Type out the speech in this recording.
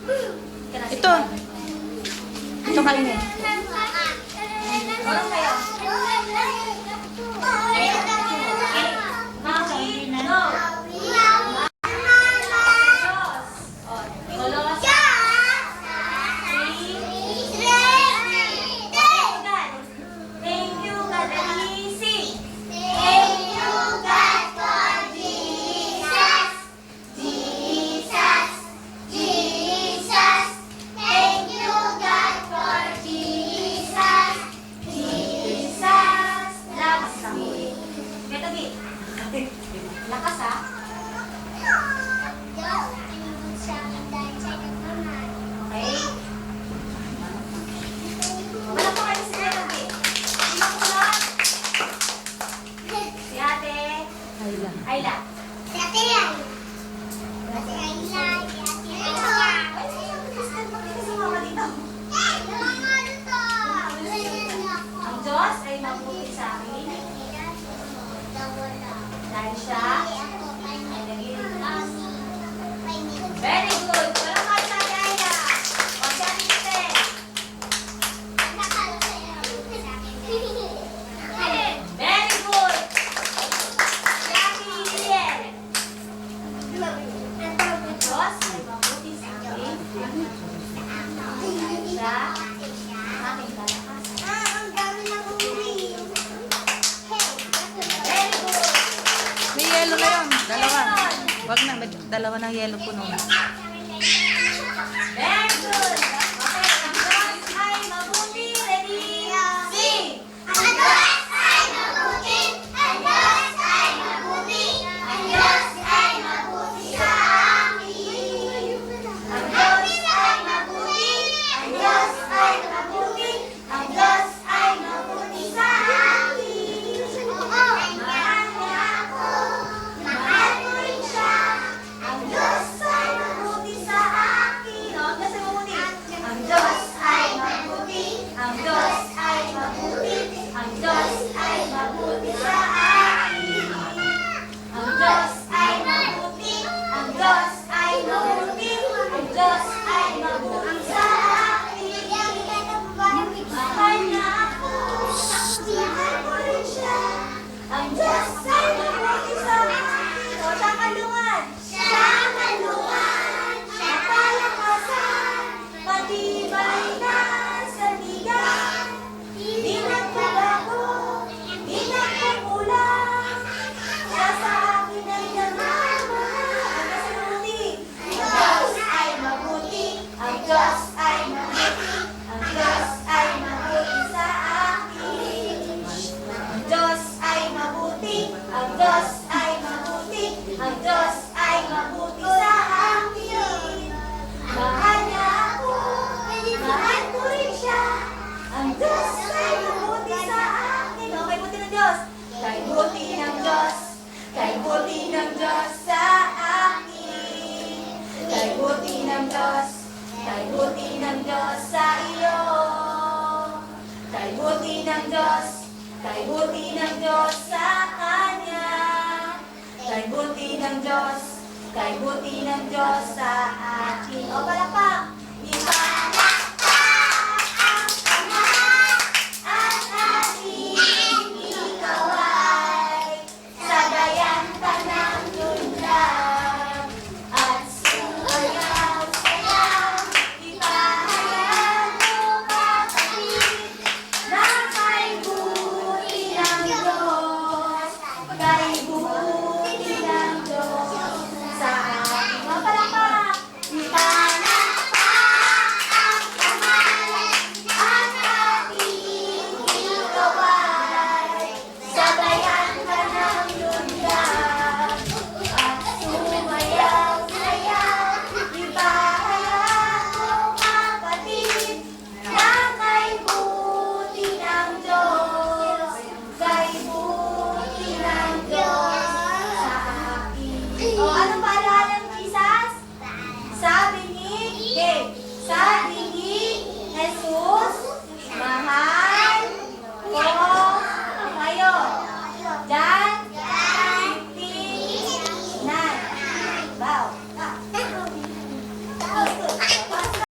Ito. Ito kainin. Orong kayo. Mami, no. Thank you, God. Easy. Thank you, God, for Jesus. Jesus. Jesus. Thank you, God, for Jesus. Jesus loves me. Beto, Gi. Lakas, ha? Okay? Wala pa kayo si Beto, Gi. Sino kulot? Si ate. Ayla. Ayla. Ang Diyos ay mabuti sa akin. Dahil siya ay nagiligtas. Very good. Walang kayo sa ate Ayla. O si ate Giselle. Very good. Si ate Liliel. Ang Diyos ay mabuti sa akin. Dahil siya ang aking kalakasan. Very good. May yelo na yun. Dalawa. Wag na. May dalawa ng yelo puno na. Very good. Okay, ang Diyos ay mabuti. Ready? Sing! Ang Diyos ay mabuti. Ang Diyos ay mabuti. Ang Diyos ay mabuti sa amin. Ang Diyos ay mabuti. Ang Diyos ay mabuti. Ang Diyos ay mabuti sa amin. Mahal niya ako. Mahal ko rin siya. Ang Diyos ay mabuti sa akin. No, ang Diyos ay mabuti. Ang Diyos ay mabuti. Ang Diyos ay mabuti. ang Diyos ay mabuti sa akin. ang Diyos Ay mabuti. Ang Diyos ay mabuti. ang Diyos ay mabuti Sa akin. Mahal niya ako. Mahal ko rin siya. Ang Diyos ay mabuti sa akin. O, sa kalungan. Siya ang kalungan. Siya palakasan. Matibay na sandigan. Di nagbabago. Di nagkukulang. Siya sa akin ay nagmamahal. Ang Diyos ay mabuti. Ang Diyos ay mabuti. Ang Diyos ay mabuti sa akin. Ang Diyos ay mabuti. Ang Diyos ay mabuti. Ang Diyos ay mabuti sa akin. Mahal niya ako. Mahal ko rin siya. Ang Diyos ay mabuti sa akin. Okay, buti ng Diyos. Kay buti ng Diyos. Kay buti ng Diyos sa akin. Kay buti ng Diyos. Kay buti ng Diyos sa iyo. Kay buti ng Diyos. Kay buti ng Diyos sa kanya. Kay buti ng Diyos. Kay buti ng Diyos sa akin. O palakpak. Ipalakpak ang Ama at ating ikaw ay sagayan ka ng lundang at sumayaw-sayaw. Ipahayag mo kapatid na kay buti ng Diyos. Kay buti ng Diyos sa ating mga palakpak. Oh, anong paalala ng Jesus? Sabi ni Dave,